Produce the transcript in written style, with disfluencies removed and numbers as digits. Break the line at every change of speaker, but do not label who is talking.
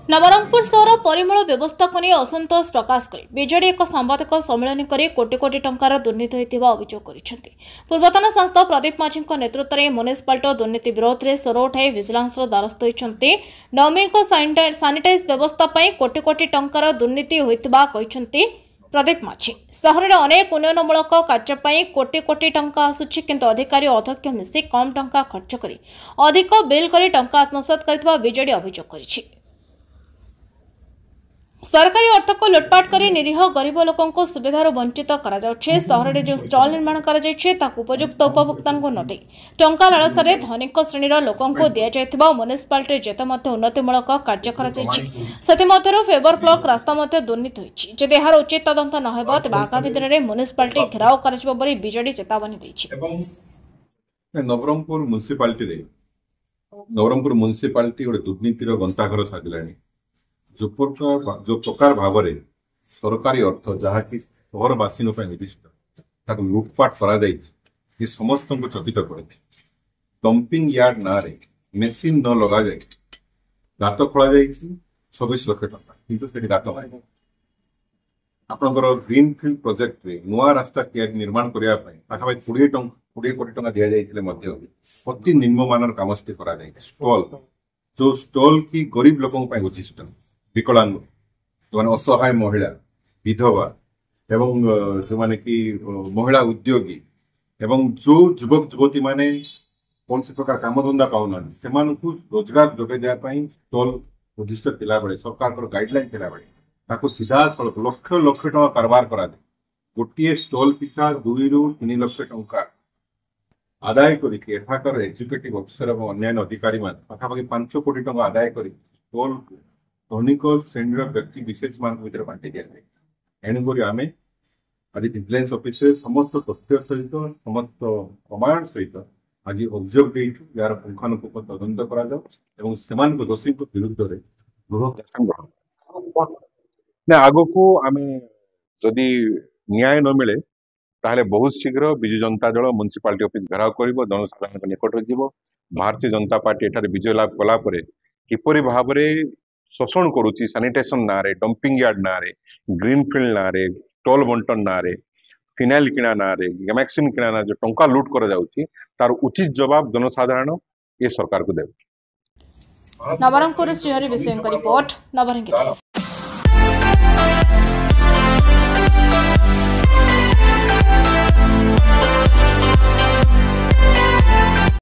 नवरंगपुर सहर परिमल व्यवस्था को नहीं असंतोष प्रकाश कर बीजेडी एक सांबादिक सम्मेलन कर कोटी कोटी टंकार दुर्नीति होता अभियोग कर पूर्वतन सांसद प्रदीप माझी नेतृत्व में म्युनिसिपालिटी दुर्नीति विरोध में स्वर उठाई विजिलेंस द्वारस्थ होती नवमी को सानिटाइज व्यवस्था कोटी कोटी टंकार दुर्नीति होता प्रदीप माझी सहर में अनेक उन्नयनमूलक कार्य कोटी कोटी टंका आसुछि किंतु अधिकारी अध्यक्ष मिसी कम टंका खर्च कर अधिक बिल कर टंका आत्मसात कर बीजेडी अभियोग कर सरकारी अर्थ को लुटपाट कर निरीह गरीब लोकों को सुविधार वंचित करा जाउछे। सहर में जो स्टल निर्माण करा जाइछे ताकु उपयुक्त उपभोक्ता को न दे टंका लालसा धनिक श्रेणीर लोकों को दि जाइथिबा म्युनिसिपालिटी जेते मध्य उन्नतिमूलक कार्य करा जाइछे सेति मध्यरु फेवर ब्लॉक रास्ता मध्य दुर्नीति होइछि जदि एहार उचित तदंत न हेबो तबे आगामी दिन में म्युनिसिपालिटी घेराव कराजिबो बोली बीजेडी चेतावनी दैछि।
नवरंगपुर म्युनिसिपालिटी गोटे दुर्नीतिर गंताघर साजिलानी जो प्रकार भाव सरकारी अर्थ जहाँकि सहरवासी निर्दिष्ट लुटपाट कर समस्त को चकित कर डंपिंग यार्ड ना मेसीन न लगा जाए गात खोल 26 लाख टका किंतु से गात आपंकर ग्रीनफिल्ड प्रोजेक्ट रे नुआ रास्ता निर्माण करने पाखापाखि 20 कोटी टका दि जाइए अति निम्नमान कम स्टॉल जो स्टॉल की गरीब लोकों उचिष्ट विकलांग जो असहाय महिला विधवा एवं जो माने कि महिला उद्योगी एवं जो युवक युवती माने कौन से प्रकार काम धंदा पाऊना से रोजगार जोगे देवाई स्टॉल उद्दिष्ट थिला बेले सरकार गाइडलाइन थिला बेले ताको सीधा सड़क लक्ष लक्ष टका कारबार करा दे गोटे स्टॉल पिछा 2 ରୁ 3 लाख टका आदाय करके एठाकर एजुकेटिव अफिसर और अन्य अधिकारी मान पाखापाखि 5 कोटी टका आदाय कर स्टॉल धनिक श्रेणीर व्यक्ति विशेष मान भर बांटी दिया जाए एणुक आम आज विजिलेंस ऑफिस समस्त तथ्य सहित समस्त प्रमाण सहित आज अभियोग देचु यार पुंखानुपुंख तदंत करा दोषी विरुद्ध आग को आम जदि न्याय न मिले ताहले बहुत शीघ्र विजु जनता दल म्युनिसिपालिटी ऑफिस घेराव कर जनसाधारण निकट जीव भारतीय जनता पार्टी एठारे विजय लाभ कला किपरि भाव शोषण करुच्ची सानिटेशन ना डंपिंग यार्ड ना ग्रीनफिल्ड ना स्टॉल बंटन ना फिनाइल किणा ना गैमैक्सिन किणा ना जो टंका लुट कर जाउची तार उचित जवाब जनसाधारण ये सरकार को देव।
नवरंगपुर रिपोर्ट नवरंग।